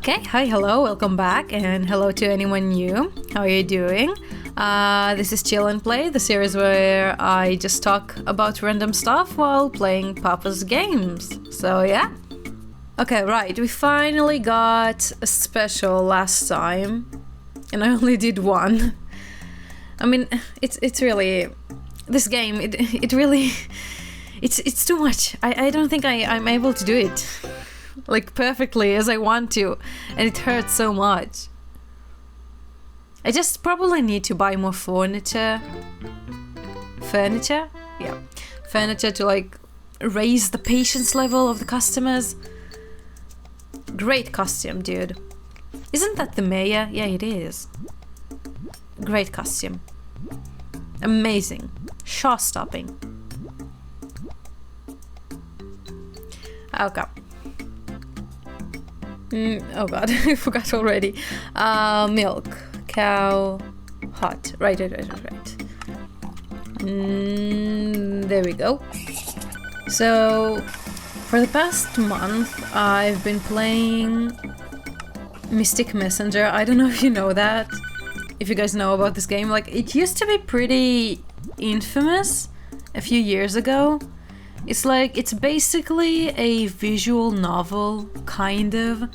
Okay, hi, hello, welcome back, and hello to anyone new. How are you doing? This is Chill and Play, the series where I just talk about random stuff while playing Papa's games. So yeah. Okay, right, we finally got a special last time, and I only did one. I mean, it's really... This game, it really... It's too much. I don't think I'm able to do it like perfectly as I want to, and it hurts so much. I just probably need to buy more furniture. Yeah, furniture to like raise the patience level of the customers. Great costume, dude. Isn't that the mayor? Yeah, it is. Great costume. Amazing. Show-stopping. Okay. Oh god, I forgot already. Milk, cow, hot. Right. There we go. So, for the past month, I've been playing Mystic Messenger. I don't know if you know that. If you guys know about this game. Like, it used to be pretty infamous a few years ago. It's basically a visual novel, kind of.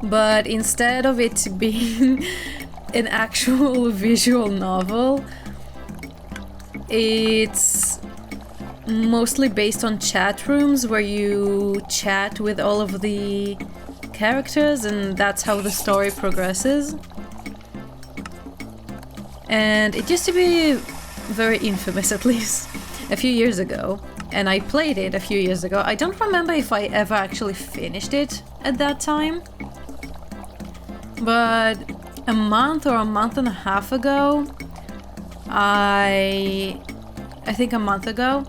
But instead of it being an actual visual novel, it's mostly based on chat rooms where you chat with all of the characters, and that's how the story progresses. And it used to be very infamous, at least a few years ago, and I played it a few years ago. I don't remember if I ever actually finished it at that time, but a month or a month and a half ago, I think a month ago,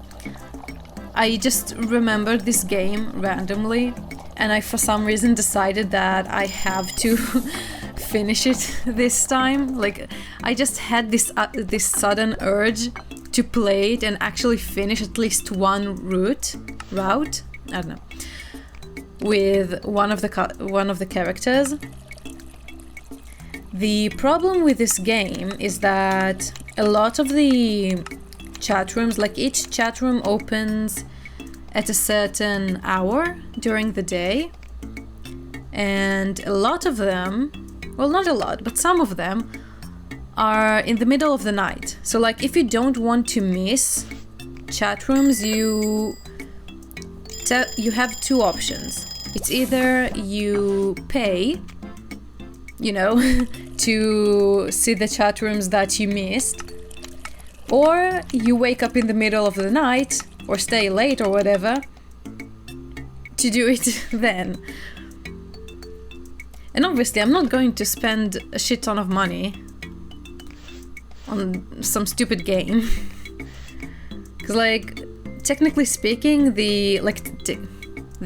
I just remembered this game randomly, and I for some reason decided that I have to finish it this time. Like, I just had this sudden urge to play it and actually finish at least one route, I don't know, with one of the characters. The problem with this game is that a lot of the chat rooms, like each chat room opens at a certain hour during the day, and a lot of them, well, not a lot, but some of them are in the middle of the night. So like, if you don't want to miss chat rooms, you have two options. It's either you pay, you know, to see the chat rooms that you missed, or you wake up in the middle of the night or stay late or whatever to do it then. And obviously I'm not going to spend a shit ton of money on some stupid game. Because, like, technically speaking, the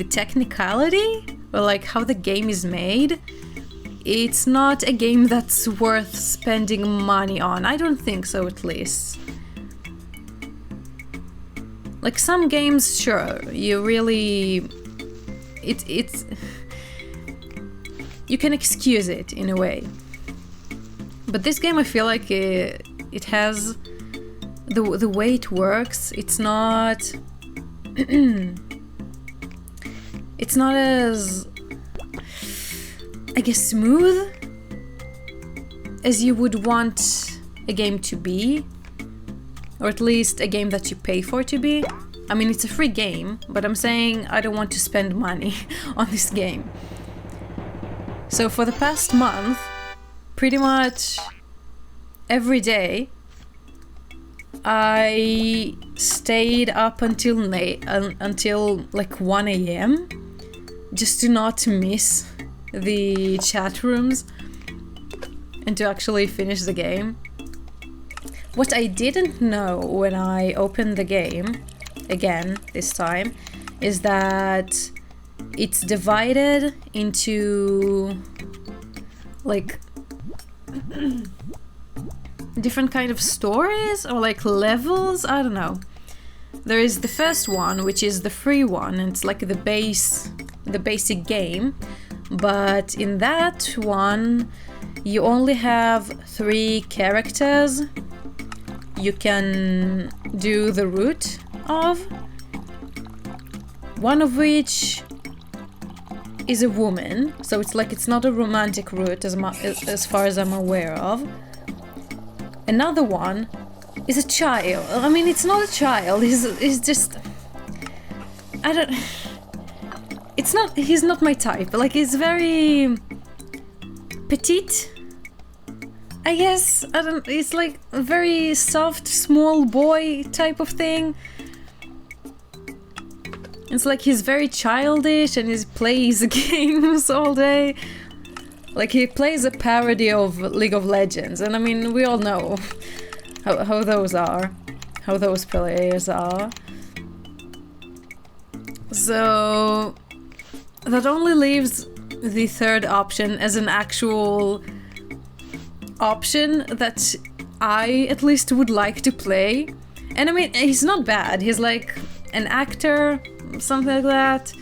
technicality, or like how the game is made, it's not a game that's worth spending money on. I don't think so, at least. Like, some games, sure, you really... It's... You can excuse it, in a way. But this game, I feel like it has... The way it works, it's not... it's not as... I guess smooth as you would want a game to be. Or at least a game that you pay for to be. I mean, it's a free game, but I'm saying I don't want to spend money on this game. So for the past month, pretty much every day, I stayed up until like 1 a.m. just to not miss the chat rooms and to actually finish the game. What I didn't know when I opened the game, again, this time, is that it's divided into like different kind of stories or like levels, I don't know. There is the first one, which is the free one, and it's like the basic game, But in that one, you only have 3 characters you can do the route of, one of which is a woman, so it's not a romantic route as far as I'm aware of. Another one is a child. I mean, it's not a child, he's just... I don't... He's not my type. Like, he's very... petite, I guess. It's like a very soft, small boy type of thing. It's like he's very childish and he plays games all day. Like, he plays a parody of League of Legends, and I mean, we all know how those are, how those players are. So that only leaves the third option as an actual option that I at least would like to play. And I mean, he's not bad. He's like an actor, something like that.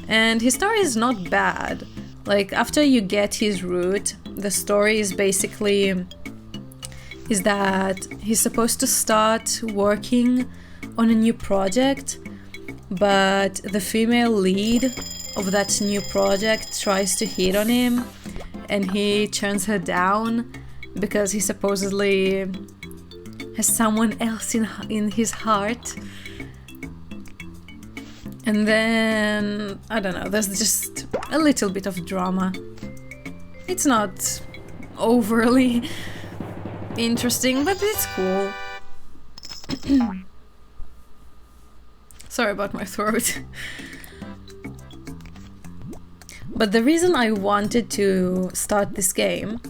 And his story is not bad. Like, after you get his route, the story is basically is that he's supposed to start working on a new project, but the female lead of that new project tries to hit on him, and he turns her down because he supposedly has someone else in his heart. And then, I don't know, there's just a little bit of drama. It's not overly interesting, but it's cool. Sorry about my throat. But the reason I wanted to start this game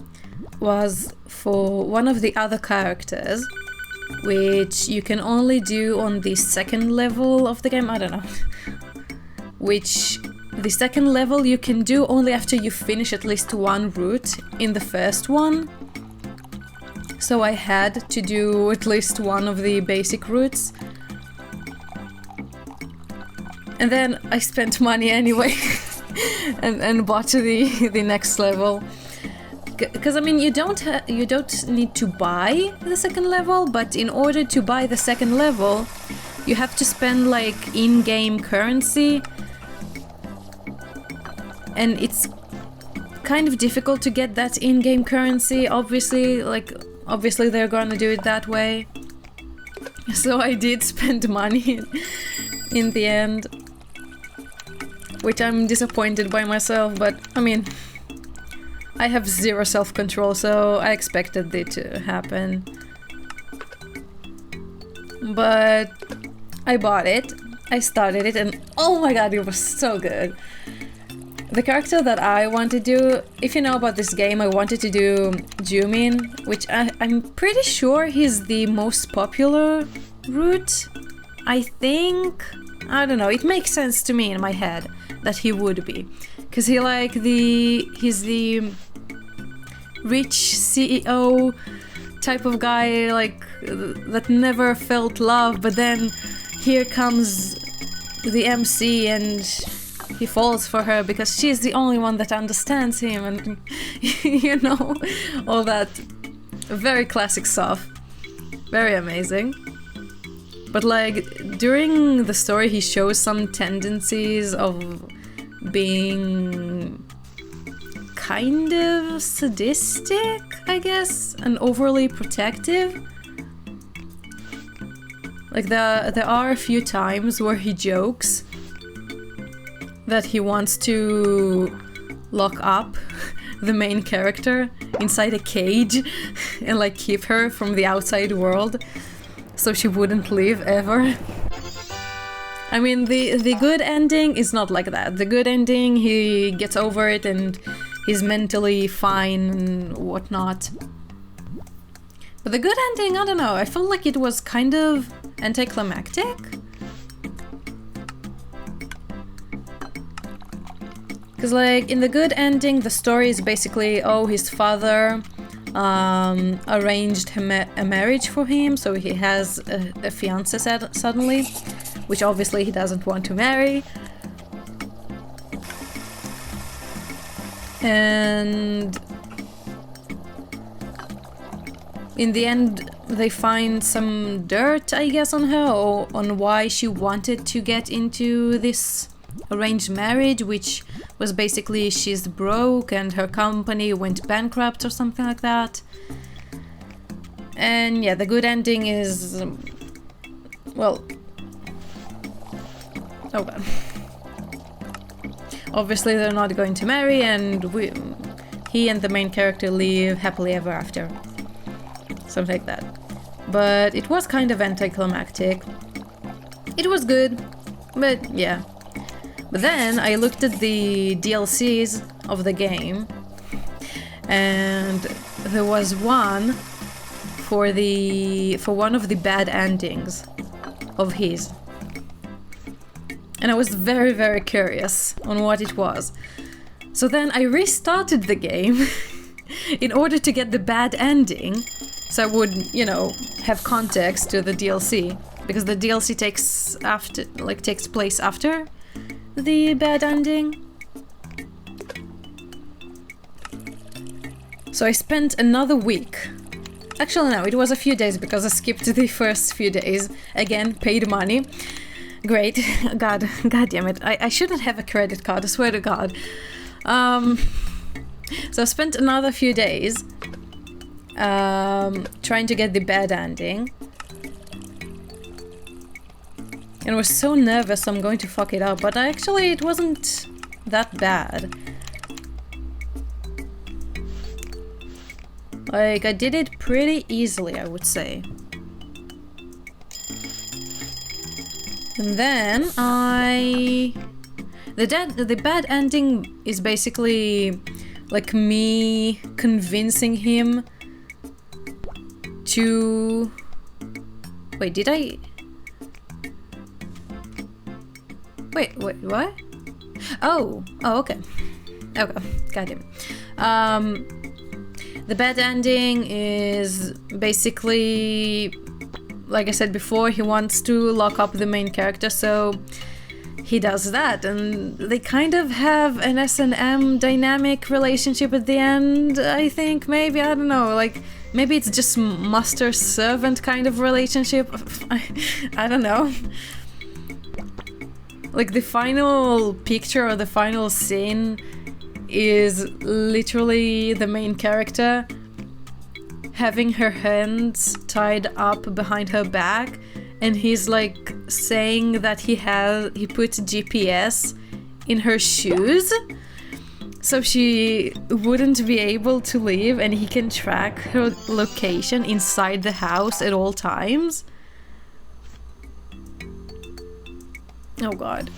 was for one of the other characters, which you can only do on the second level of the game, I don't know. Which the second level you can do only after you finish at least one route in the first one. So I had to do at least one of the basic routes. And then I spent money anyway and bought the next level. Because I mean, you don't need to buy the second level, but in order to buy the second level, you have to spend like in-game currency, and it's kind of difficult to get that in-game currency. Obviously they're gonna do it that way. So I did spend money in the end, which I'm disappointed by myself, but I mean, I have zero self-control, so I expected it to happen. But I bought it, I started it, and oh my god, it was so good. The character that I want to do, if you know about this game, I wanted to do Jumin, which I'm pretty sure he's the most popular route. I think, I don't know, it makes sense to me in my head that he would be. Cause he's the rich CEO type of guy, like, that never felt love, but then here comes the MC and he falls for her because she's the only one that understands him, and you know, all that very classic stuff. Very amazing. But like, during the story he shows some tendencies of being kind of sadistic, I guess, and overly protective. Like, there are a few times where he jokes that he wants to lock up the main character inside a cage and like keep her from the outside world so she wouldn't leave ever. I mean, the good ending is not like that. The good ending, he gets over it and he's mentally fine and whatnot. But the good ending, I don't know, I felt like it was kind of anticlimactic. Because like, in the good ending, the story is basically, oh, his father arranged a marriage for him, so he has a fiancé suddenly, which obviously he doesn't want to marry. And in the end, they find some dirt, I guess, on her, or on why she wanted to get into this arranged marriage, which was basically she's broke and her company went bankrupt or something like that. And yeah, the good ending is, well, oh god. Obviously they're not going to marry, and he and the main character live happily ever after. Something like that. But it was kind of anticlimactic. It was good, but yeah. But then I looked at the DLCs of the game, and there was one for one of the bad endings of his. And I was very, very curious on what it was. So then I restarted the game in order to get the bad ending, so I would, you know, have context to the DLC, because the DLC takes place after the bad ending. So I spent another week. Actually, no, it was a few days because I skipped the first few days. Again, paid money. Great. God damn it. I shouldn't have a credit card, I swear to God. So I spent another few days trying to get the bad ending. And I was so nervous I'm going to fuck it up, but actually it wasn't that bad. Like, I did it pretty easily, I would say. And then the bad ending is basically like me convincing him to... Wait, did I... Wait, what? Oh, okay. Okay, goddamn. The bad ending is basically, like I said before, he wants to lock up the main character, so he does that, and they kind of have an S&M dynamic relationship at the end, I think, maybe, I don't know, like, maybe it's just master-servant kind of relationship, I don't know. Like, the final picture or the final scene is literally the main character having her hands tied up behind her back, and he's like saying that he put GPS in her shoes so she wouldn't be able to leave, and he can track her location inside the house at all times. Oh god.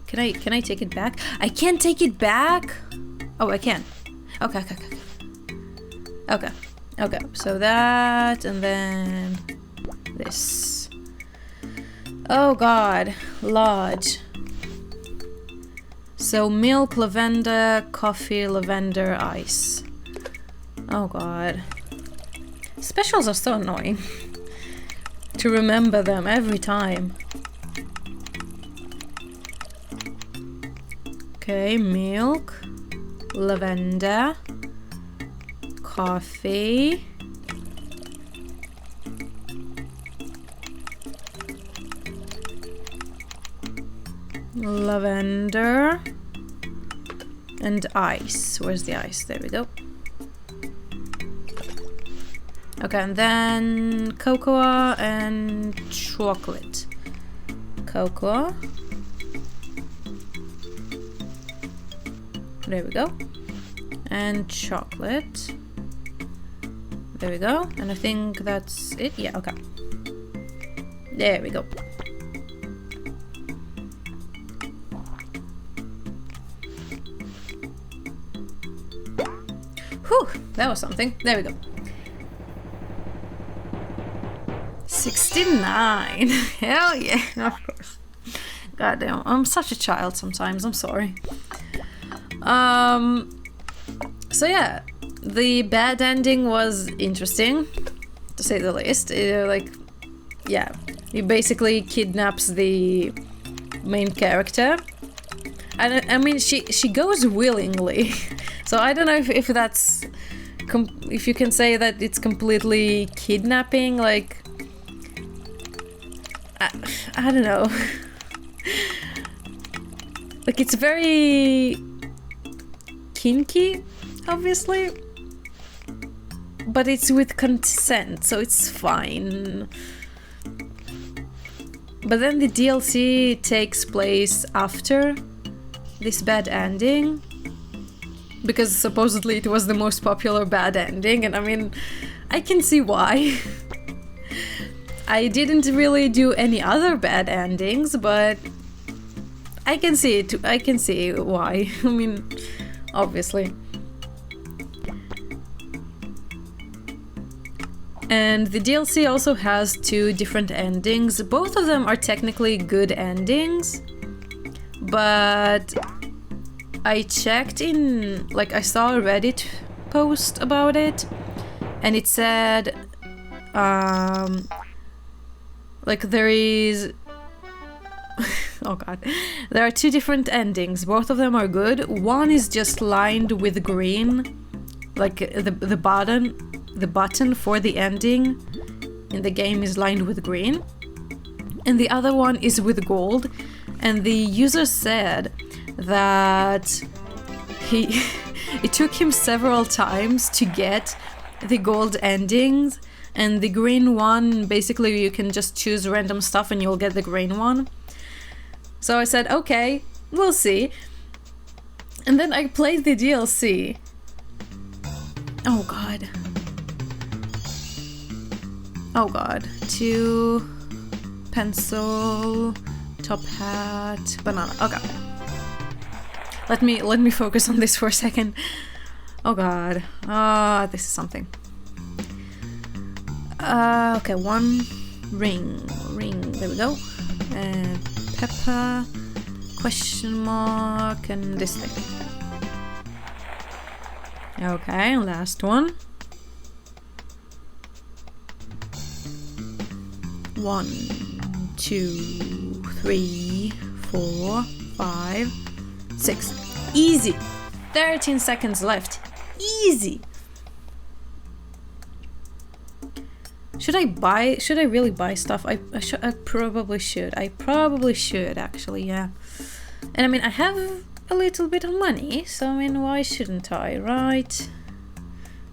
Can I take it back? I can't take it back? Oh, I can. Okay. Okay, so that, and then this. Oh god, lodge. So milk, lavender, coffee, lavender, ice. Oh god. Specials are so annoying. To remember them every time. Okay, milk, lavender, coffee, lavender, and ice. Where's the ice? There we go. Okay, and then cocoa and chocolate. Cocoa. There we go. And chocolate. There we go. And I think that's it. Yeah, okay. There we go. Whew, that was something. There we go. 69. Hell yeah, of course. Goddamn, I'm such a child sometimes. I'm sorry. So yeah, the bad ending was interesting, to say the least. Like, yeah, he basically kidnaps the main character, And I mean, she goes willingly. So I don't know if that's... if you can say that it's completely kidnapping, like... I don't know. Like, it's very... kinky, obviously. But it's with consent, so it's fine. But then the DLC takes place after this bad ending, because supposedly it was the most popular bad ending, and I mean, I can see why. I didn't really do any other bad endings, but I can see it. I can see why. I mean, obviously. And the DLC also has 2 different endings. Both of them are technically good endings, but I checked in, like, I saw a Reddit post about it, and it said, like, there is... oh god. There are 2 different endings. Both of them are good. One is just lined with green, like the button for the ending in the game is lined with green, and the other one is with gold. And the user said that it took him several times to get the gold endings, and the green one, basically you can just choose random stuff and you'll get the green one. So I said, okay, we'll see. And then I played the DLC. Oh god. Oh god. 2 pencil, top hat, banana. Okay. Let me focus on this for a second. Oh god. This is something. Okay, 1 ring. There we go. And pepper, question mark, and this thing. Okay, last one. 1, 2, 3, 4, 5, 6. Easy. 13 seconds left. Easy. Should I really buy stuff? I probably should. I probably should, actually, yeah. And I mean, I have a little bit of money, so I mean, why shouldn't I, right?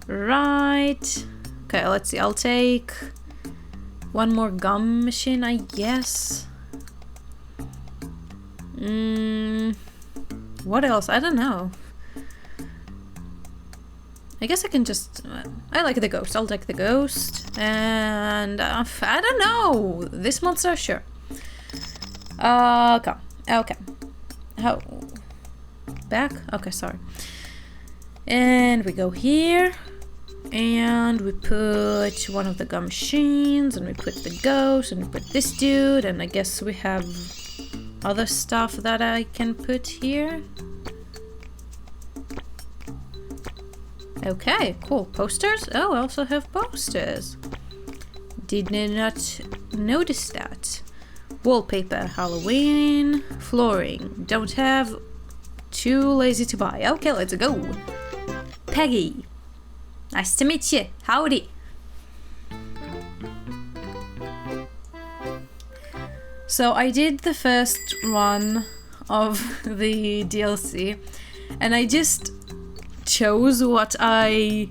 Right. Okay, let's see. I'll take 1 more gum machine, I guess. What else? I don't know. I guess I can just... I like the ghost. I'll take the ghost. And... I don't know! This monster? Sure. Okay. Okay. How... Back? Okay, sorry. And we go here. And we put one of the gum machines. And we put the ghost. And we put this dude. And I guess we have other stuff that I can put here. Okay, cool. Posters? Oh, I also have posters. Did not notice that. Wallpaper, Halloween, flooring. Don't have. Too lazy to buy. Okay, let's go. Peggy. Nice to meet you. Howdy. So I did the first run of the DLC, and I just chose what I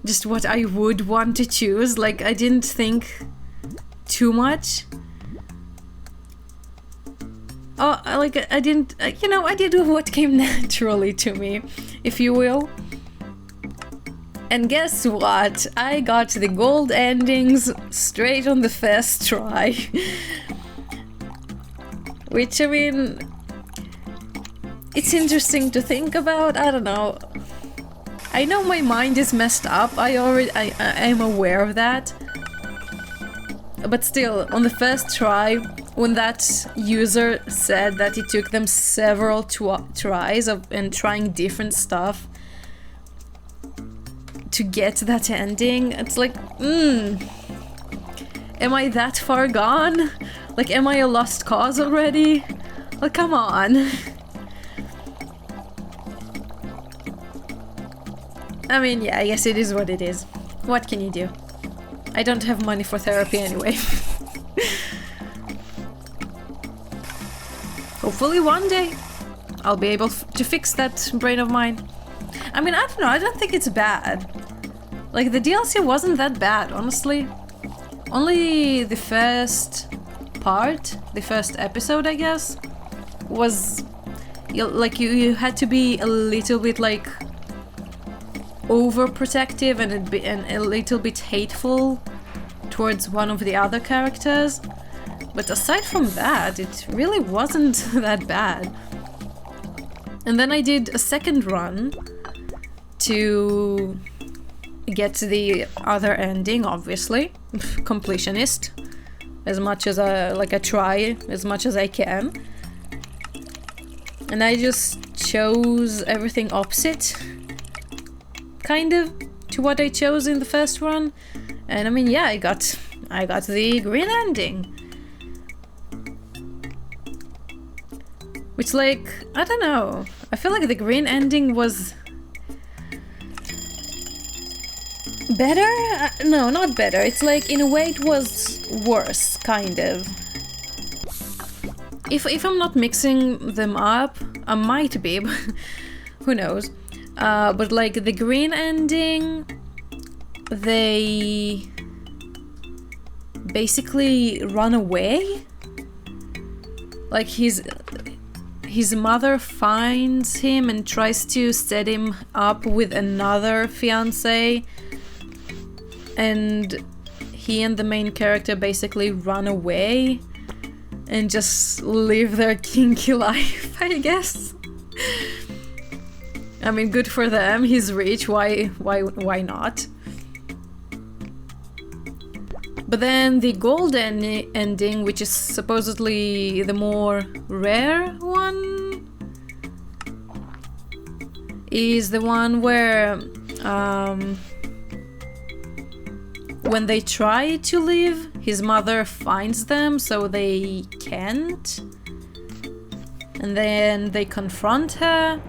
would want to choose. Like, I didn't think too much. Oh, like, I didn't, you know, I did what came naturally to me, if you will. And guess what? I got the gold endings straight on the first try. Which, I mean, it's interesting to think about. I don't know. I know my mind is messed up. I'm aware of that. But still, on the first try, when that user said that it took them several tries and trying different stuff to get that ending, it's like, am I that far gone? Like, am I a lost cause already? Well, come on. I mean, yeah, I guess it is what it is. What can you do? I don't have money for therapy anyway. Hopefully one day I'll be able to fix that brain of mine. I mean, I don't know, I don't think it's bad. Like, the DLC wasn't that bad, honestly. Only the first part, the first episode, I guess, was... you had to be a little bit, like, overprotective and a little bit hateful towards one of the other characters. But aside from that, it really wasn't that bad. And then I did a second run to get to the other ending, obviously. Completionist. As much as I try as much as I can. And I just chose everything opposite, kind of, to what I chose in the first run. And I mean, yeah, I got the green ending. Which, like, I don't know. I feel like the green ending was better? No, not better. It's like, in a way, it was worse, kind of. If I'm not mixing them up, I might be, but who knows. But like the green ending, they basically run away. Like his mother finds him and tries to set him up with another fiancé, and he and the main character basically run away and just live their kinky life, I guess. I mean, good for them. He's rich. Why not? But then the gold ending, which is supposedly the more rare one, is the one where when they try to leave, his mother finds them, so they can't. And then they confront her,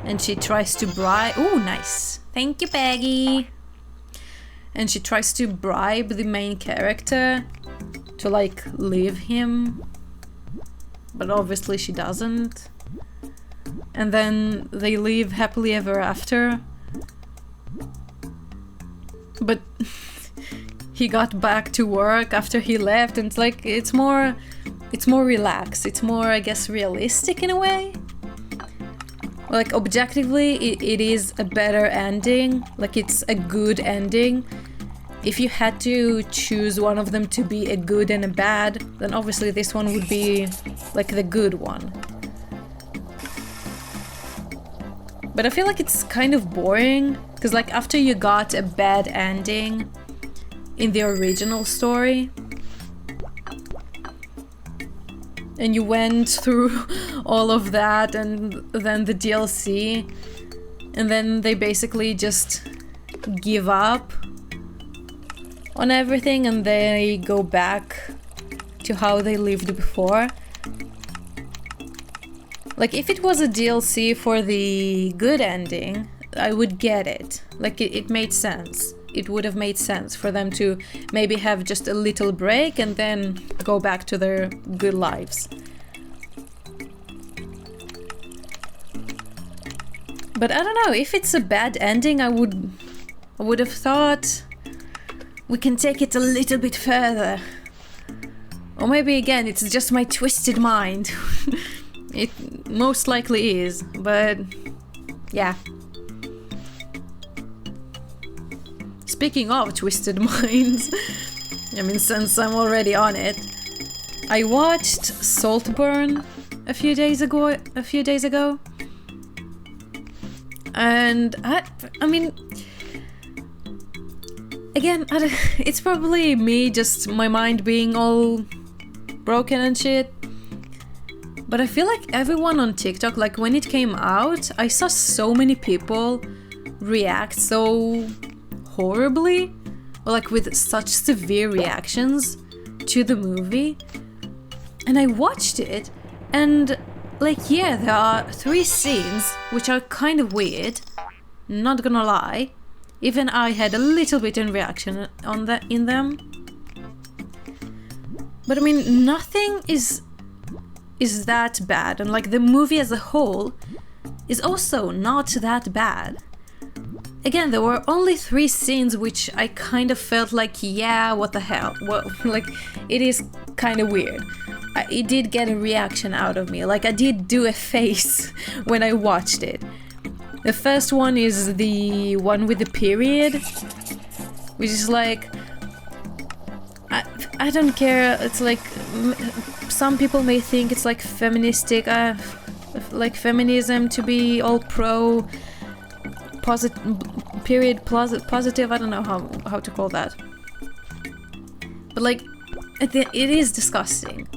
and she tries to bribe... Oh, nice. Thank you, Peggy. And she tries to bribe the main character to, like, leave him. But obviously she doesn't. And then they live happily ever after. But he got back to work after he left, and it's like, it's more relaxed. It's more, I guess, realistic in a way. Like, objectively, it is a better ending. Like, it's a good ending. If you had to choose one of them to be a good and a bad, then obviously this one would be, like, the good one. But I feel like it's kind of boring, because, like, after you got a bad ending in the original story, and you went through all of that and then the DLC, and then they basically just give up on everything and they go back to how they lived before. Like, if it was a DLC for the good ending, I would get it. Like, it made sense. It would have made sense for them to maybe have just a little break and then go back to their good lives. But I don't know, if it's a bad ending, I would have thought we can take it a little bit further. Or maybe again, it's just my twisted mind. It most likely is, but yeah. Speaking of twisted minds, I mean, since I'm already on it, I watched Saltburn a few days ago. And I mean, again, it's probably me, just my mind being all broken and shit. But I feel like everyone on TikTok, like when it came out, I saw so many people react so horribly, or like with such severe reactions to the movie. And I watched it, And, like, yeah, there are 3 scenes which are kind of weird, not gonna lie. Even I had a little bit in reaction in them. But I mean, nothing is that bad, and like the movie as a whole is also not that bad. Again, there were only 3 scenes which I kind of felt like, yeah, what the hell? What, like, it is kind of weird. It did get a reaction out of me. Like, I did do a face when I watched it. The first one is the one with the period, which is like, I don't care. It's like, some people may think it's like feministic, like feminism to be all pro, positive. I don't know how to call that. But like, it is disgusting.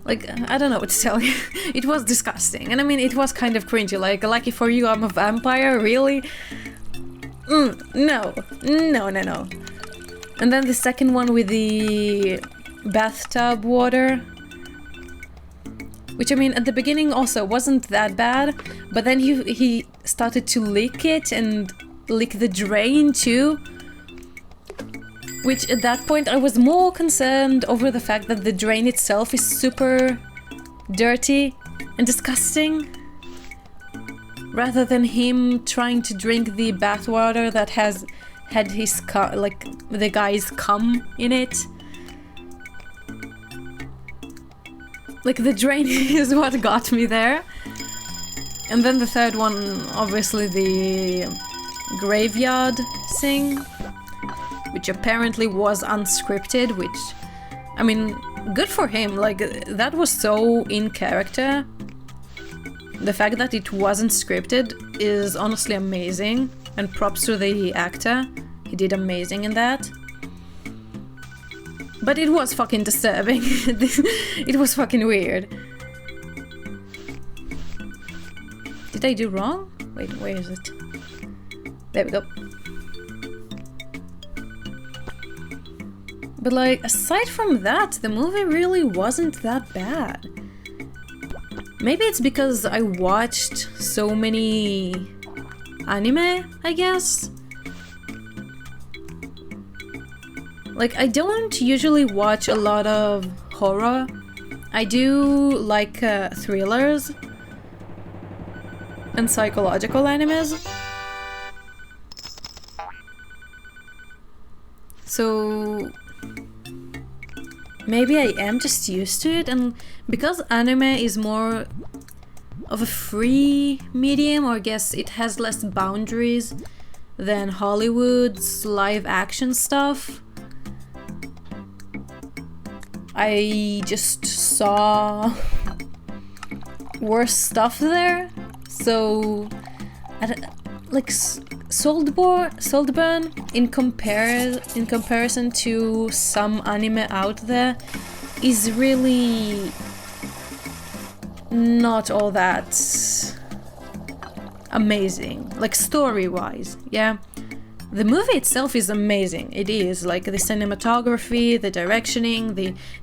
Like, I don't know what to tell you. It was disgusting. And I mean, it was kind of cringy. Like, lucky for you, I'm a vampire? Really? No. And then the second one with the bathtub water. Which, I mean, at the beginning also wasn't that bad. But then he started to lick it and lick the drain too. Which, at that point, I was more concerned over the fact that the drain itself is super dirty and disgusting, rather than him trying to drink the bathwater that had his like the guy's cum in it. Like, the drain is what got me there. And then the third one, obviously the graveyard thing, which apparently was unscripted, which, I mean, good for him. Like, that was so in character. The fact that it wasn't scripted is honestly amazing, and props to the actor. He did amazing in that. But it was fucking disturbing. It was fucking weird. Did I do wrong? Wait, where is it? There we go. But like, aside from that, the movie really wasn't that bad. Maybe it's because I watched so many anime, I guess? Like, I don't usually watch a lot of horror. I do like thrillers and psychological animes. So maybe I am just used to it, and because anime is more of a free medium, or I guess it has less boundaries than Hollywood's live action stuff, I just saw worse stuff there. So, like, Saltburn, in comparison to some anime out there, is really not all that amazing, like, story-wise, yeah? The movie itself is amazing, it is, like, the cinematography, the directioning,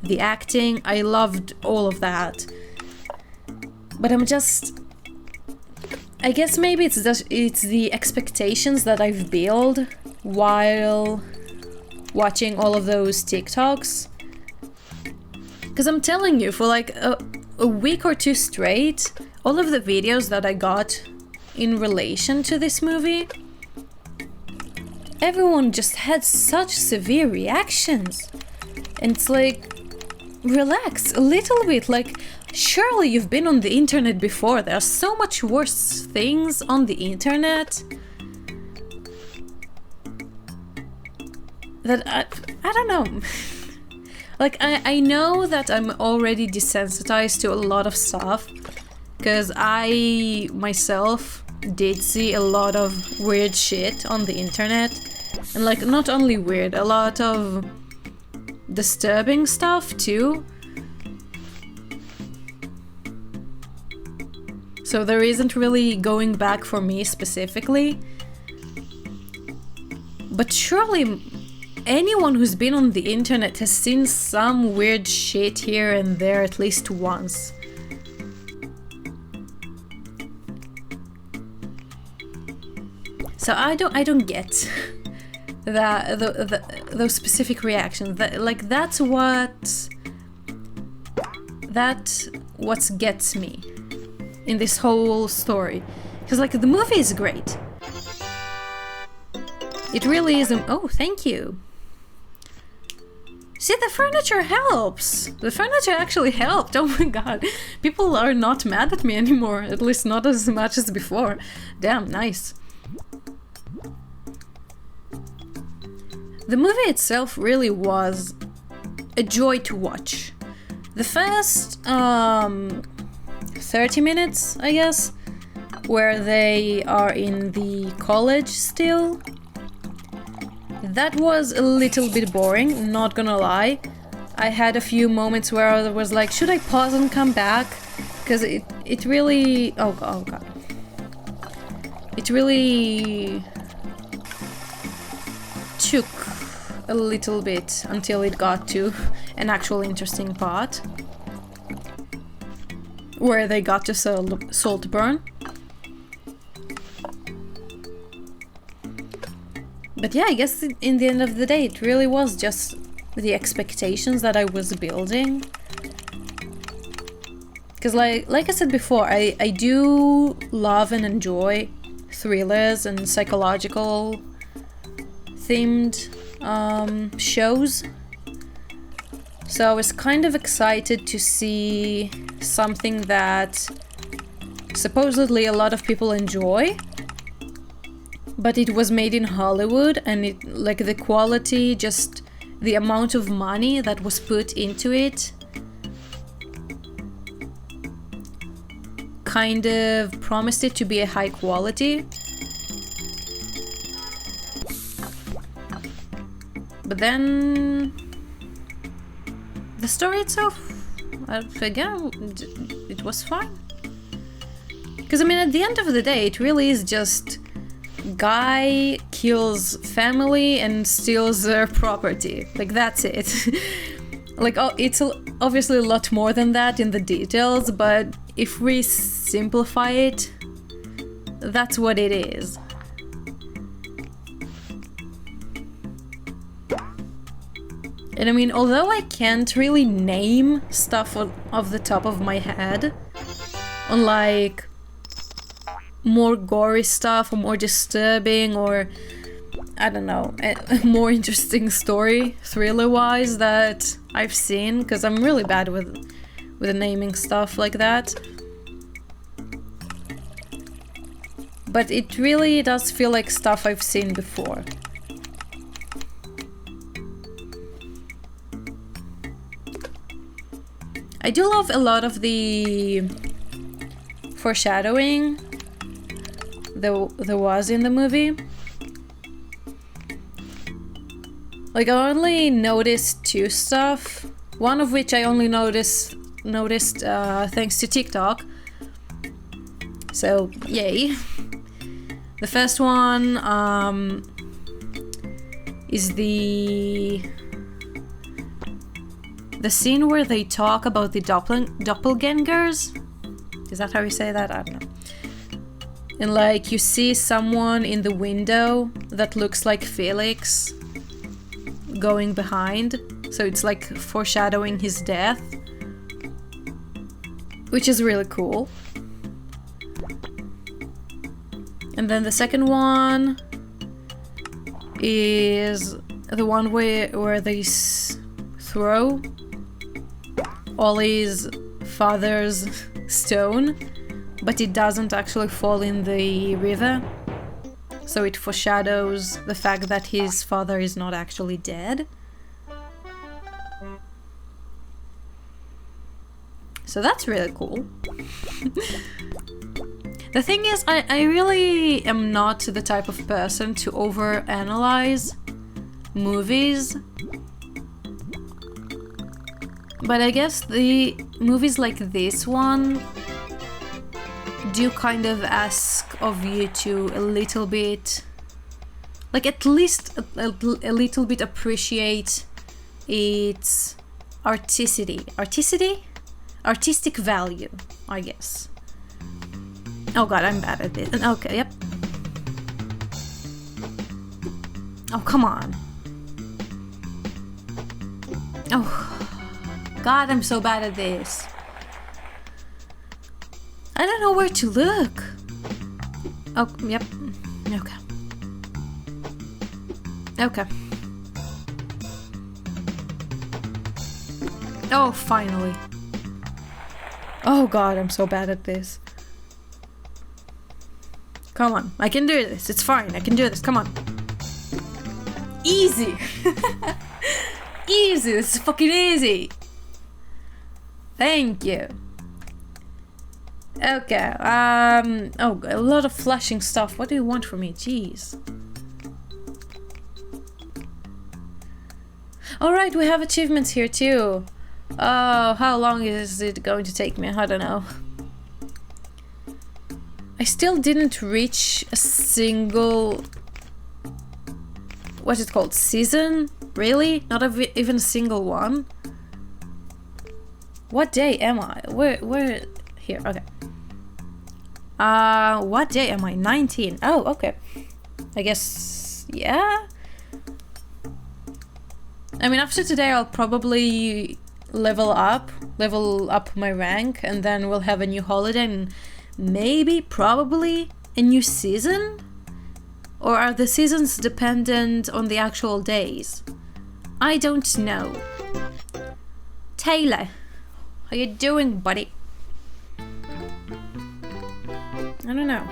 the acting, I loved all of that. But I guess maybe it's the expectations that I've built while watching all of those TikToks. Because I'm telling you, for like a week or two straight, all of the videos that I got in relation to this movie, everyone just had such severe reactions. And it's like, relax a little bit, like, surely you've been on the internet before. There are so much worse things on the internet that I don't know. Like, I know that I'm already desensitized to a lot of stuff, because I myself did see a lot of weird shit on the internet. And like, not only weird, a lot of disturbing stuff too. So there isn't really going back for me specifically. But surely anyone who's been on the internet has seen some weird shit here and there at least once. So I don't get those specific reactions. That's what gets me in this whole story. Because like the movie is great. It really is. Oh, thank you. See, the furniture helps. The furniture actually helped. Oh my god. People are not mad at me anymore. At least not as much as before. Damn, nice. The movie itself really was a joy to watch. The first 30 minutes, I guess, where they are in the college still, that was a little bit boring, not gonna lie. I had a few moments where I was like, should I pause and come back? Because it really... oh god. It really took a little bit until it got to an actual interesting part. Where they got to Saltburn. But yeah, I guess in the end of the day, it really was just the expectations that I was building. Because like I said before, I do love and enjoy thrillers and psychological themed shows. So I was kind of excited to see something that supposedly a lot of people enjoy. But it was made in Hollywood, and it, like, the quality, just the amount of money that was put into it kind of promised it to be a high quality. But then the story itself, again, it was fine. Because I mean, at the end of the day, it really is just guy kills family and steals their property. Like, that's it. Like, oh, it's obviously a lot more than that in the details, but if we simplify it, that's what it is. And I mean, although I can't really name stuff off the top of my head, unlike more gory stuff or more disturbing or, I don't know, a more interesting story thriller-wise that I've seen, because I'm really bad with naming stuff like that. But it really does feel like stuff I've seen before. I do love a lot of the foreshadowing there was in the movie. Like, I only noticed two stuff, one of which I only noticed thanks to TikTok. So, yay. The first one is the scene where they talk about the doppelgangers. Is that how you say that? I don't know. And like, you see someone in the window that looks like Felix going behind. So it's like foreshadowing his death, which is really cool. And then the second one is the one where they throw Ollie's father's stone, but it doesn't actually fall in the river. So it foreshadows the fact that his father is not actually dead. So that's really cool. The thing is, I really am not the type of person to overanalyze movies. But I guess the movies like this one do kind of ask of you to a little bit, like at least a little bit appreciate its artistic value, I guess. Oh god, I'm bad at this. Okay, yep. Oh, come on. Oh, god, I'm so bad at this. I don't know where to look. Oh, yep. Okay. Okay. Oh, finally. Oh god, I'm so bad at this. Come on, I can do this. It's fine, I can do this. Come on. Easy. Easy, this is fucking easy. Thank you. Okay, oh, a lot of flashing stuff. What do you want from me? Jeez. Alright, we have achievements here too. Oh, how long is it going to take me? I don't know. I still didn't reach a single... what's it called? Season? Really? Not even a single one? What day am I? Where? Here, okay. What day am I? 19. Oh, okay. I guess... yeah? I mean, after today I'll probably level up my rank, and then we'll have a new holiday and maybe, probably, a new season? Or are the seasons dependent on the actual days? I don't know. Taylor, how you doing, buddy? I don't know.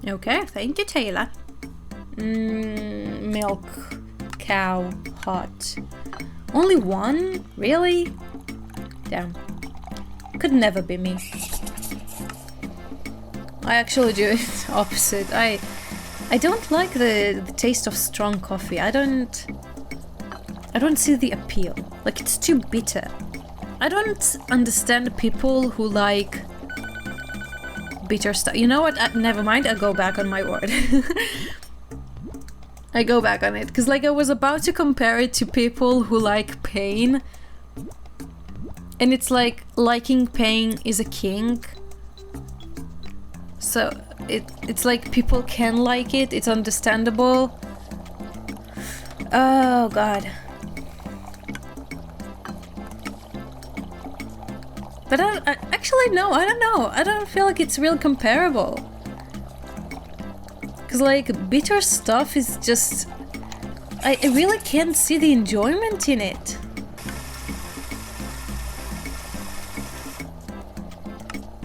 Okay, thank you, Taylor. Milk cow hot. Only one? Really? Damn. Could never be me. I actually do it opposite. I don't like the taste of strong coffee. I don't see the appeal. Like, it's too bitter. I don't understand people who like bitter stuff. You know what? Never mind. I'll go back on my word. I go back on it. Because, like, I was about to compare it to people who like pain. And it's like, liking pain is a kink. So, it's like people can like it. It's understandable. Oh, God. But actually, no, I don't know. I don't feel like it's real comparable. Because, like, bitter stuff is just... I really can't see the enjoyment in it.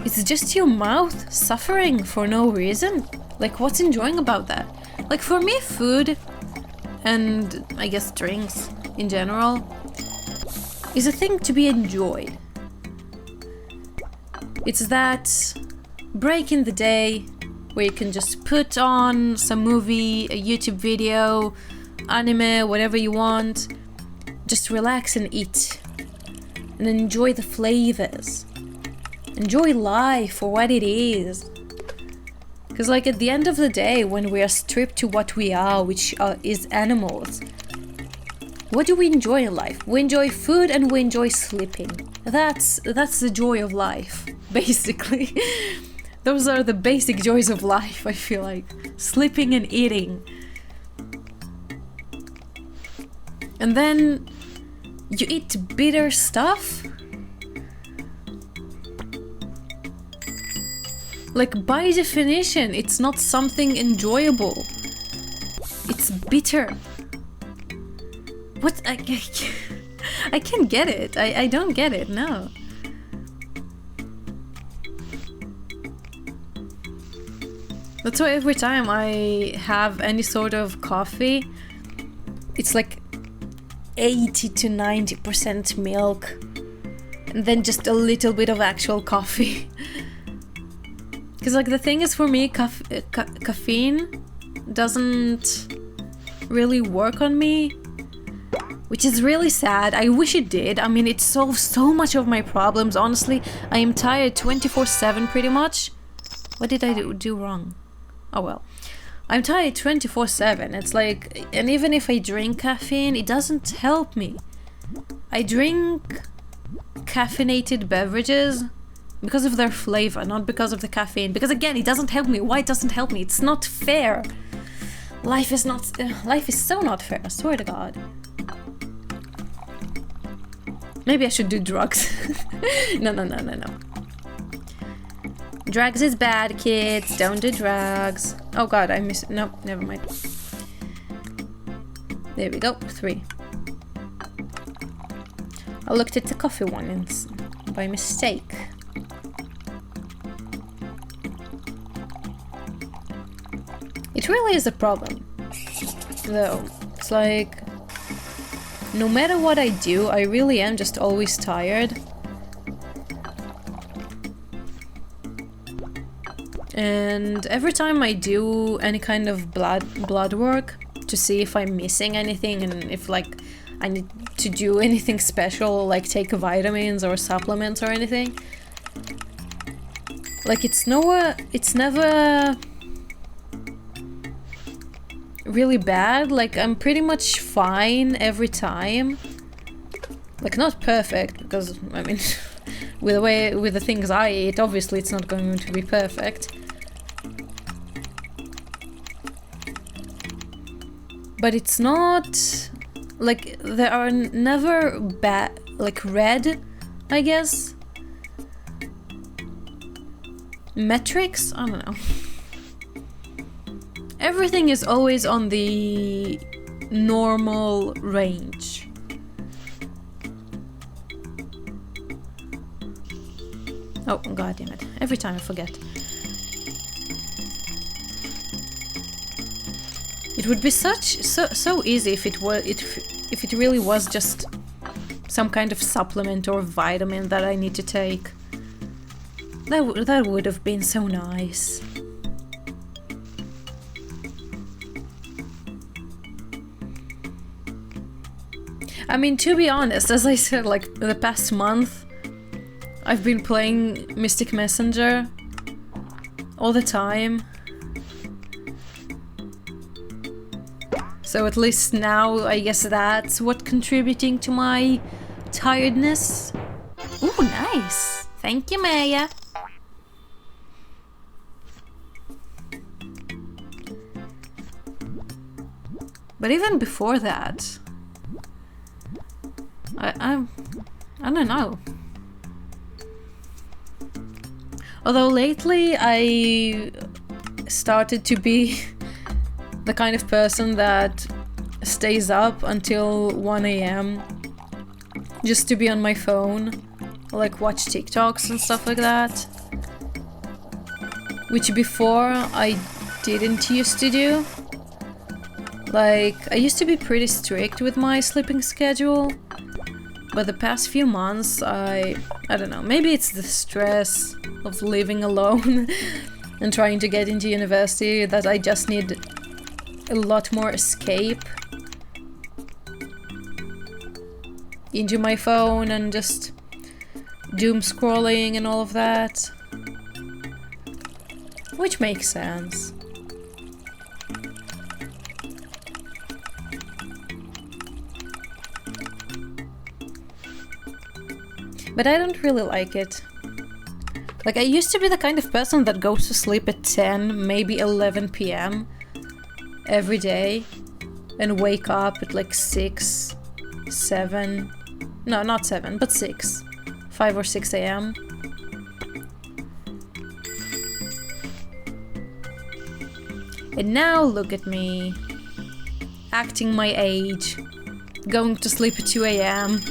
It's just your mouth suffering for no reason. Like, what's enjoying about that? Like, for me, food and, I guess, drinks in general is a thing to be enjoyed. It's that break in the day where you can just put on some movie, a YouTube video, anime, whatever you want. Just relax and eat. And enjoy the flavors. Enjoy life for what it is. Because, like, at the end of the day, when we are stripped to what we are, which is animals, what do we enjoy in life? We enjoy food and we enjoy sleeping. That's the joy of life, basically. Those are the basic joys of life, I feel like. Sleeping and eating. And then you eat bitter stuff? Like, by definition, it's not something enjoyable. It's bitter. What? I can't get it. I don't get it, no. That's why every time I have any sort of coffee, it's like 80 to 90% milk, and then just a little bit of actual coffee. Because, like, the thing is, for me, caffeine doesn't really work on me, which is really sad. I wish it did. I mean, it solves so much of my problems. Honestly, I am tired 24/7 pretty much. What did I do wrong? Oh well. I'm tired 24/7. It's like, and even if I drink caffeine, it doesn't help me. I drink caffeinated beverages because of their flavor, not because of the caffeine. Because again, it doesn't help me. Why it doesn't help me? It's not fair. Life is so not fair. I swear to God. Maybe I should do drugs. No. Drugs is bad, kids. Don't do drugs. Oh God, I missed. No, never mind. There we go. 3. I looked at the coffee one by mistake. It really is a problem, though. It's like, no matter what I do, I really am just always tired. And every time I do any kind of blood work to see if I'm missing anything and if like I need to do anything special, like take vitamins or supplements or anything, like it's never really bad. Like I'm pretty much fine every time. Like not perfect, because I mean with the things I eat, obviously it's not going to be perfect. But it's not like there are never bad, like red, I guess, metrics. I don't know. Everything is always on the normal range. Oh God damn it! Every time I forget. It would be so easy if it really was just some kind of supplement or vitamin that I need to take. That would have been so nice. I mean, to be honest, as I said, like the past month, I've been playing Mystic Messenger all the time. So at least now, I guess that's what's contributing to my tiredness. Ooh, nice! Thank you, Maya. But even before that, I don't know. Although lately I started to be the kind of person that stays up until 1 a.m. just to be on my phone, like watch TikToks and stuff like that. Which before I didn't used to do. Like, I used to be pretty strict with my sleeping schedule, but the past few months I don't know, maybe it's the stress of living alone and trying to get into university that I just need a lot more escape into my phone and just doom scrolling and all of that, which makes sense. But I don't really like it. Like, I used to be the kind of person that goes to sleep at 10, maybe 11 p.m. every day and wake up at like 6, 7, no, not 7, but 6, 5 or 6 a.m. And now look at me, acting my age, going to sleep at 2 a.m.,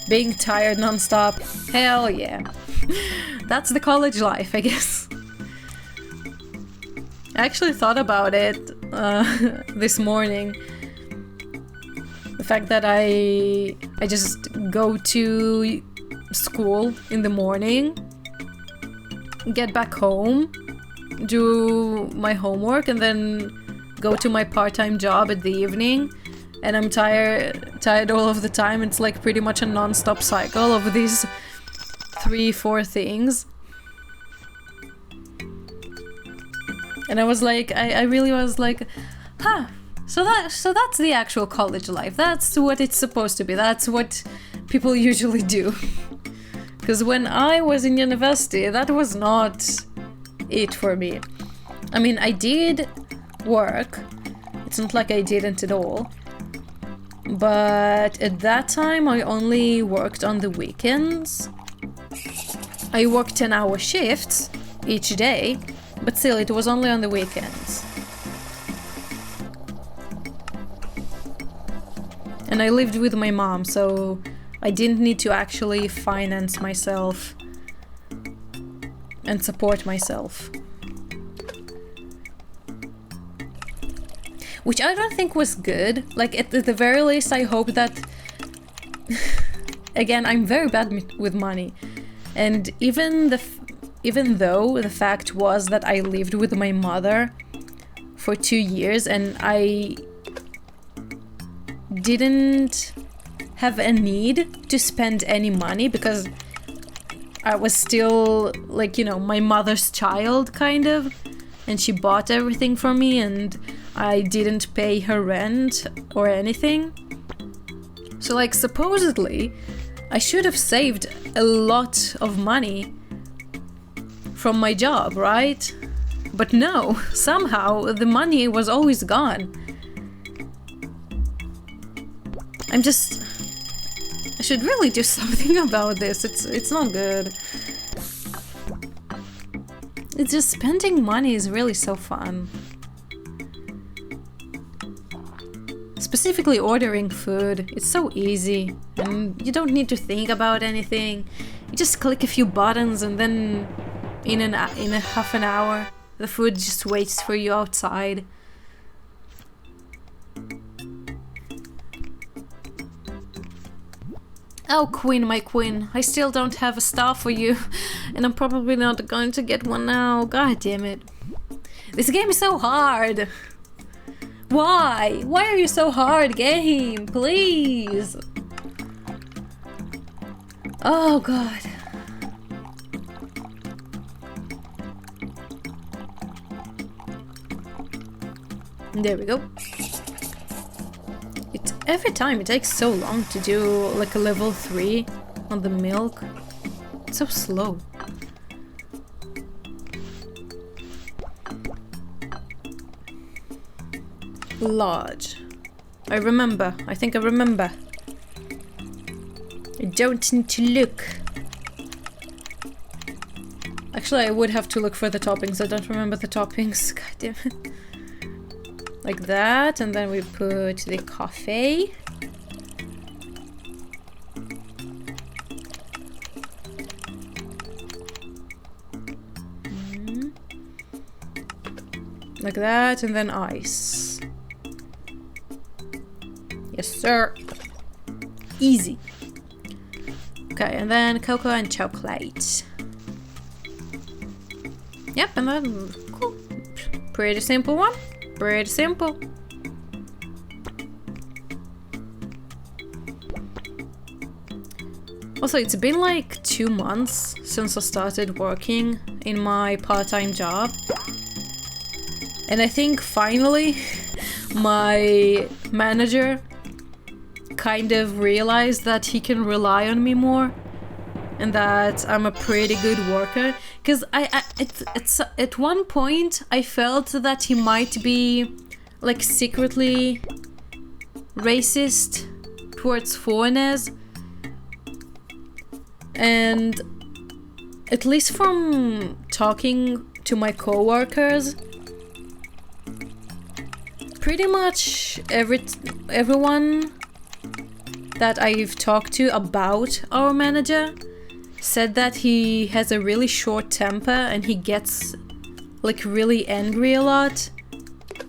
being tired non-stop. Hell yeah. That's the college life, I guess. I actually thought about it this morning. The fact that I just go to school in the morning, get back home, do my homework, and then go to my part-time job at the evening, and I'm tired all of the time. It's like pretty much a non-stop cycle of these 3-4 things. And I was like, I really was like, huh, so that's the actual college life. That's what it's supposed to be. That's what people usually do. Because when I was in university, that was not it for me. I mean, I did work. It's not like I didn't at all. But at that time, I only worked on the weekends. I worked 10-hour shifts each day, but still, it was only on the weekends. And I lived with my mom, so I didn't need to actually finance myself and support myself. Which I don't think was good. Like, at the very least, I hope that... Again, I'm very bad with money. And even though the fact was that I lived with my mother for 2 years and I didn't have a need to spend any money because I was still, like, you know, my mother's child, kind of. And she bought everything for me and I didn't pay her rent or anything. So, like, supposedly, I should have saved a lot of money from my job, right? But no, somehow the money was always gone. I should really do something about this. It's not good. It's just spending money is really so fun. Specifically ordering food, it's so easy and you don't need to think about anything. You just click a few buttons and then in a half an hour the food just waits for you outside. Oh, queen, my queen, I still don't have a star for you and I'm probably not going to get one now. God damn it. This game is so hard. Why? Why are you so hard, game? Please. Oh, God. There we go. Every time it takes so long to do like a level 3 on the milk. It's so slow. Large. I remember. I think I remember. I don't need to look. Actually, I would have to look for the toppings. I don't remember the toppings. God damn it. Like that, and then we put the coffee. Like that, and then ice. Yes, sir. Easy. Okay, and then cocoa and chocolate. Yep, and then cool. Pretty simple one. Pretty simple. Also, it's been like 2 months since I started working in my part-time job. And I think finally my manager kind of realized that he can rely on me more and that I'm a pretty good worker. Because at one point I felt that he might be like secretly racist towards foreigners, and at least from talking to my coworkers, pretty much everyone that I've talked to about our manager said that he has a really short temper and he gets like really angry a lot,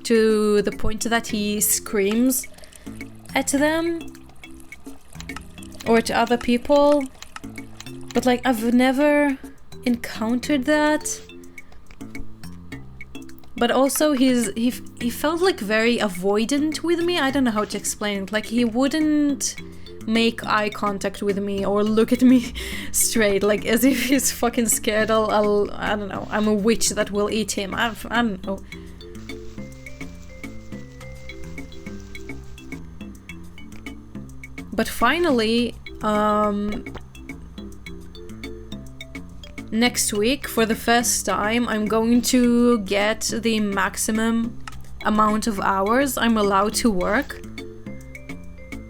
to the point that he screams at them or to other people. But like, I've never encountered that. But also he felt like very avoidant with me. I don't know how to explain it. Like, he wouldn't make eye contact with me or look at me straight, like as if he's fucking scared I don't know, I'm a witch that will eat him. I don't know. But finally, next week, for the first time, I'm going to get the maximum amount of hours I'm allowed to work.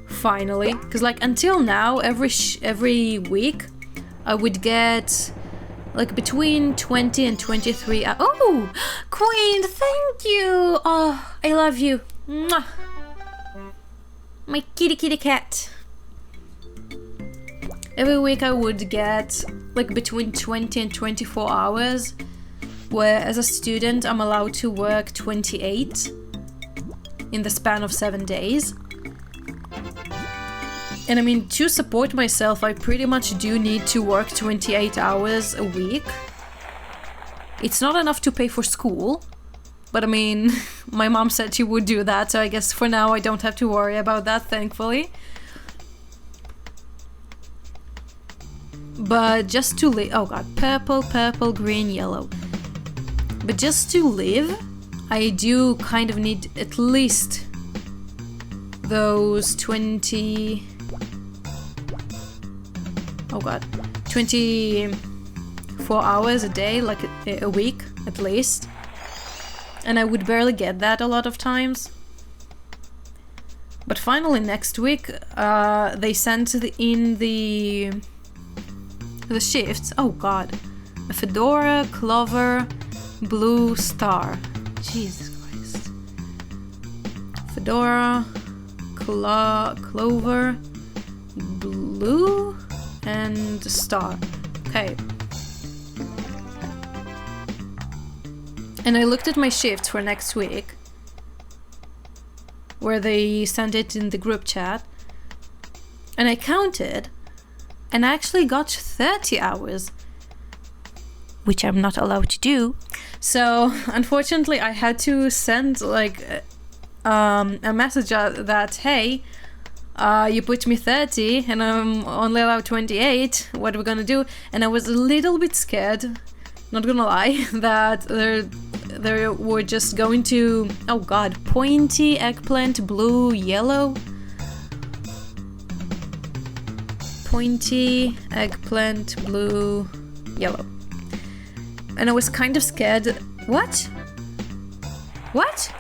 Finally, because like until now, every week, I would get like between 20 and 23 hours. Oh, Queen, thank you. Oh, I love you. Mwah. My kitty cat. Every week I would get like between 20 and 24 hours, where as a student I'm allowed to work 28 in the span of 7 days. And I mean, to support myself, I pretty much do need to work 28 hours a week. It's not enough to pay for school, but I mean, my mom said she would do that, so I guess for now I don't have to worry about that, thankfully. But just to live, oh god, purple, green, yellow. But just to live, I do kind of need at least those 24 hours a day, like a week at least. And I would barely get that a lot of times. But finally next week, they sent in the shifts. Oh god. A fedora, clover, blue, star. Jesus Christ. Fedora, clover, blue, and star. Okay. And I looked at my shifts for next week, where they sent it in the group chat, and I counted, and I actually got 30 hours, which I'm not allowed to do. So unfortunately I had to send like a message that, hey, you put me 30 and I'm only allowed 28, what are we gonna do? And I was a little bit scared, not gonna lie, that they were just going to, oh god, pointy, eggplant, blue, yellow. Pointy, eggplant, blue, yellow. And I was kind of scared. What? What?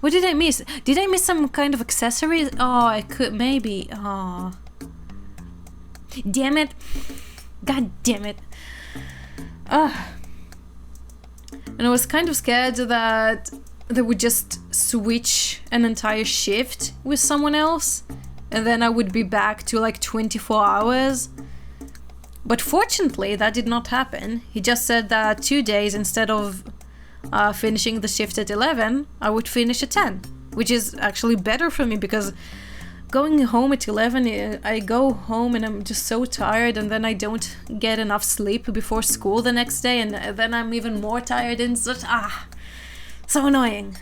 What did I miss? Did I miss some kind of accessories? Oh, I could, maybe. Oh. Damn it. God damn it. Ugh. And I was kind of scared that they would just switch an entire shift with someone else, and then I would be back to like 24 hours. But fortunately, that did not happen. He just said that 2 days, instead of finishing the shift at 11, I would finish at 10, which is actually better for me, because going home at 11, I go home and I'm just so tired, and then I don't get enough sleep before school the next day, and then I'm even more tired, and such, so annoying.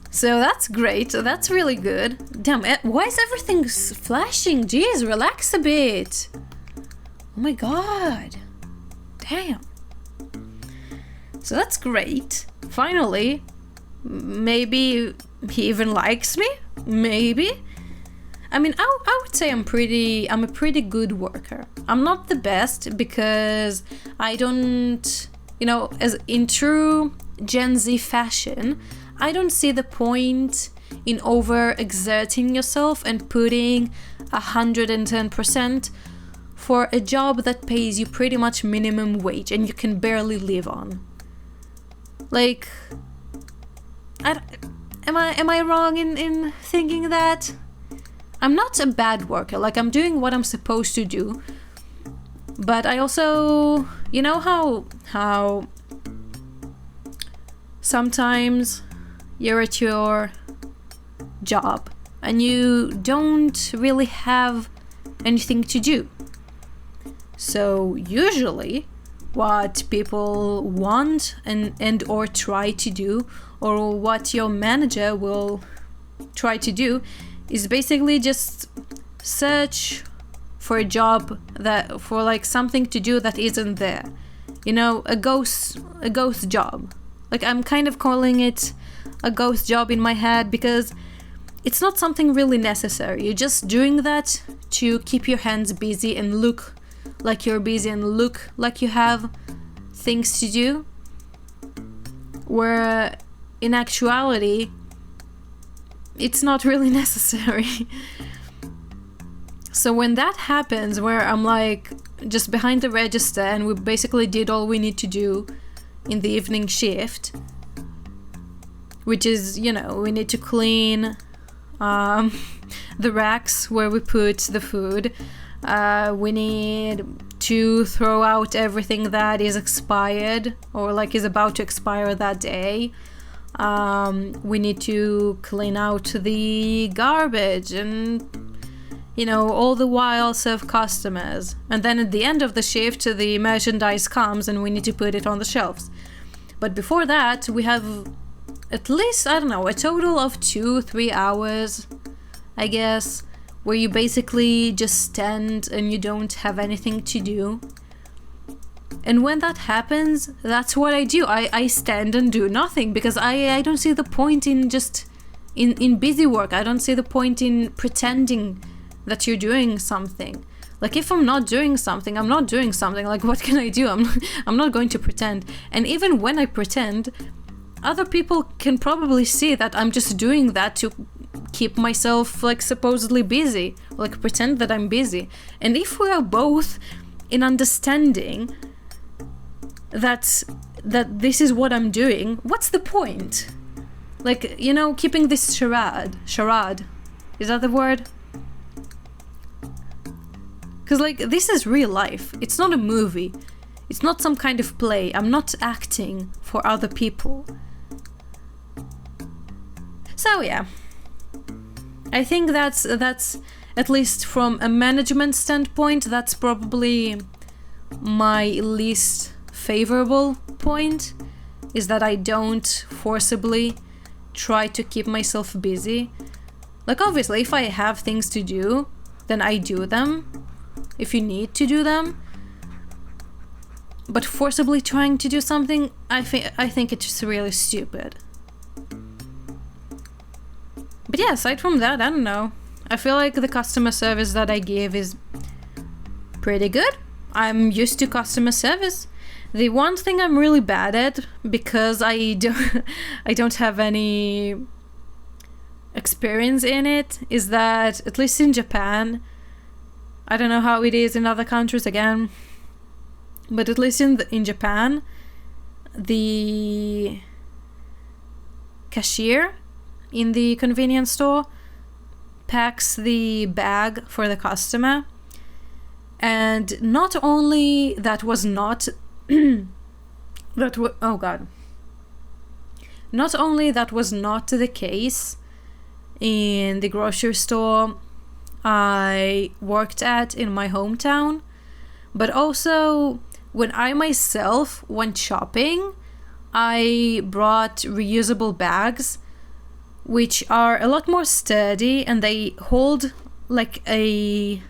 So that's great, that's really good. Damn, why is everything flashing? Jeez, relax a bit. Oh my god. Damn. So that's great. Finally, maybe he even likes me? Maybe? I mean, I would say I'm a pretty good worker. I'm not the best, because I don't, you know, as in true Gen Z fashion, I don't see the point in over-exerting yourself and putting 110% for a job that pays you pretty much minimum wage and you can barely live on. Like, am I wrong in thinking that? I'm not a bad worker, like I'm doing what I'm supposed to do, but I also, you know how sometimes you're at your job and you don't really have anything to do. So usually what people want and or try to do, or what your manager will try to do, is basically just search for a job that for like something to do that isn't there. You know, a ghost job. Like, I'm kind of calling it a ghost job in my head because it's not something really necessary. You're just doing that to keep your hands busy and look like you're busy and look like you have things to do. Where in actuality, it's not really necessary. So when that happens, where I'm like just behind the register and we basically did all we need to do in the evening shift, which is, you know, we need to clean the racks where we put the food. We need to throw out everything that is expired or like is about to expire that day. We need to clean out the garbage and, you know, all the while serve customers. And then at the end of the shift, the merchandise comes and we need to put it on the shelves. But before that, we have at least, I don't know, a total of 2-3 hours, I guess, where you basically just stand and you don't have anything to do. And when that happens, that's what I do. I stand and do nothing because I don't see the point in just in busy work. I don't see the point in pretending that you're doing something. Like, if I'm not doing something, I'm not doing something. Like, what can I do? I'm not going to pretend. And even when I pretend, other people can probably see that I'm just doing that to keep myself like supposedly busy, like pretend that I'm busy. And if we are both in understanding that this is what I'm doing, what's the point? Like, you know, keeping this charade, is that the word? Because like, this is real life. It's not a movie. It's not some kind of play. I'm not acting for other people. So yeah, I think that's at least from a management standpoint, that's probably my least favorable point, is that I don't forcibly try to keep myself busy. Like, obviously, if I have things to do, then I do them, if you need to do them. But forcibly trying to do something, I think it's just really stupid. But yeah, aside from that, I don't know. I feel like the customer service that I give is pretty good. I'm used to customer service. The one thing I'm really bad at, because I don't have any experience in it, is that at least in Japan, I don't know how it is in other countries again, but at least in Japan, the cashier in the convenience store packs the bag for the customer. And not only that was not not only that was not the case in the grocery store I worked at in my hometown, but also when I myself went shopping, I brought reusable bags, which are a lot more sturdy and they hold like a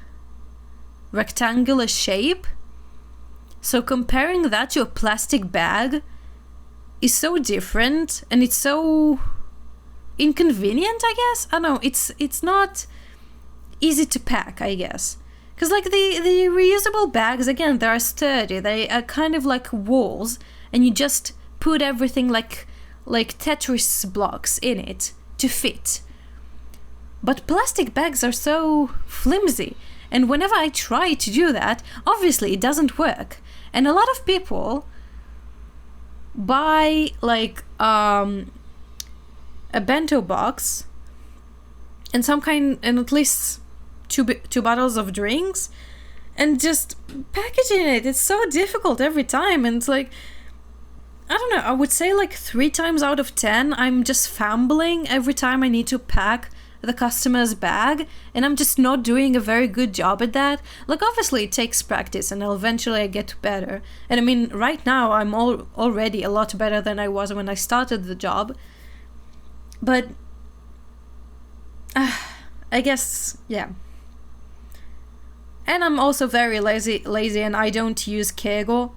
rectangular shape. So comparing that to a plastic bag is so different, and it's so inconvenient, I guess. I don't know, it's not easy to pack, I guess. Because like the reusable bags, again, they are sturdy, they are kind of like walls, and you just put everything like Tetris blocks in it to fit. But plastic bags are so flimsy, and whenever I try to do that, obviously it doesn't work. And a lot of people buy like a bento box and at least two bottles of drinks and just package in it. It's so difficult every time, and it's like, I don't know, I would say like 3 times out of 10 I'm just fumbling every time I need to pack the customer's bag, and I'm just not doing a very good job at that. Like, obviously it takes practice, and eventually I get better. And I mean, right now I'm already a lot better than I was when I started the job. But I guess, yeah. And I'm also very lazy, and I don't use keigo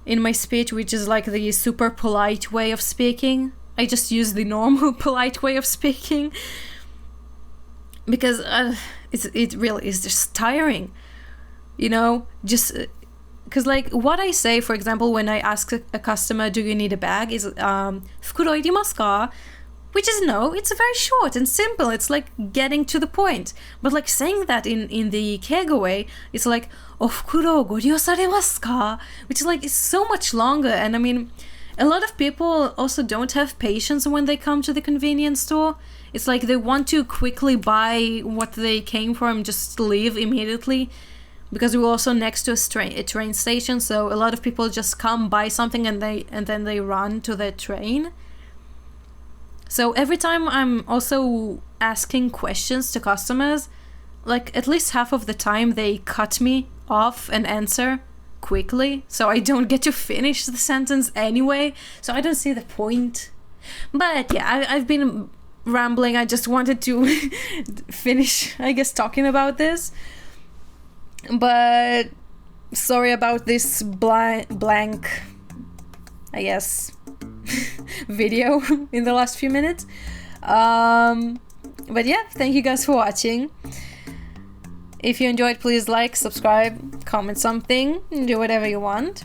in my speech, which is like the super polite way of speaking. I just use the normal polite way of speaking because it really is just tiring, you know, just because like what I say, for example, when I ask a customer, do you need a bag, is fukuro irimasu ka? Which is no, it's very short and simple. It's like getting to the point. But like saying that in the keigo way, it's like, ofukuro go ryou saremasu ka? Which is like, it's so much longer. And I mean, a lot of people also don't have patience when they come to the convenience store. It's like they want to quickly buy what they came for and just leave immediately. Because we're also next to a train station, so a lot of people just come buy something and then they run to the train. So every time I'm also asking questions to customers, like at least half of the time they cut me off and answer quickly, so I don't get to finish the sentence anyway, so I don't see the point. But yeah, I've been rambling. I just wanted to finish, I guess, talking about this. But sorry about this blank, I guess, video in the last few minutes. But yeah, thank you guys for watching. If you enjoyed, please like, subscribe, comment something, do whatever you want.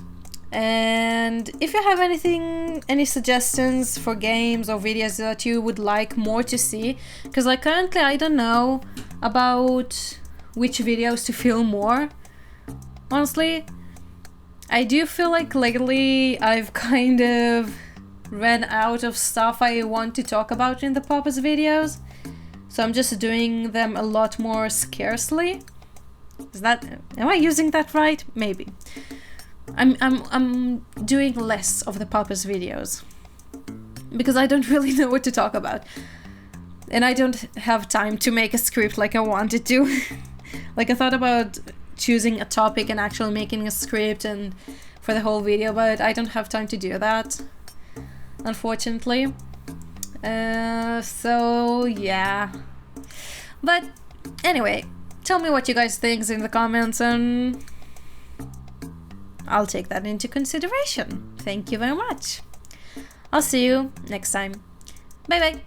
And if you have any suggestions for games or videos that you would like more to see, because like currently I don't know about which videos to film more. Honestly, I do feel like lately I've kind of ran out of stuff I want to talk about in the Papa's videos, so I'm just doing them a lot more scarcely. Am I using that right? Maybe. I'm doing less of the Papa's videos because I don't really know what to talk about, and I don't have time to make a script like I wanted to. Like I thought about choosing a topic and actually making a script and for the whole video, but I don't have time to do that, unfortunately. So yeah. But anyway, tell me what you guys think in the comments and I'll take that into consideration. Thank you very much. I'll see you next time. Bye bye.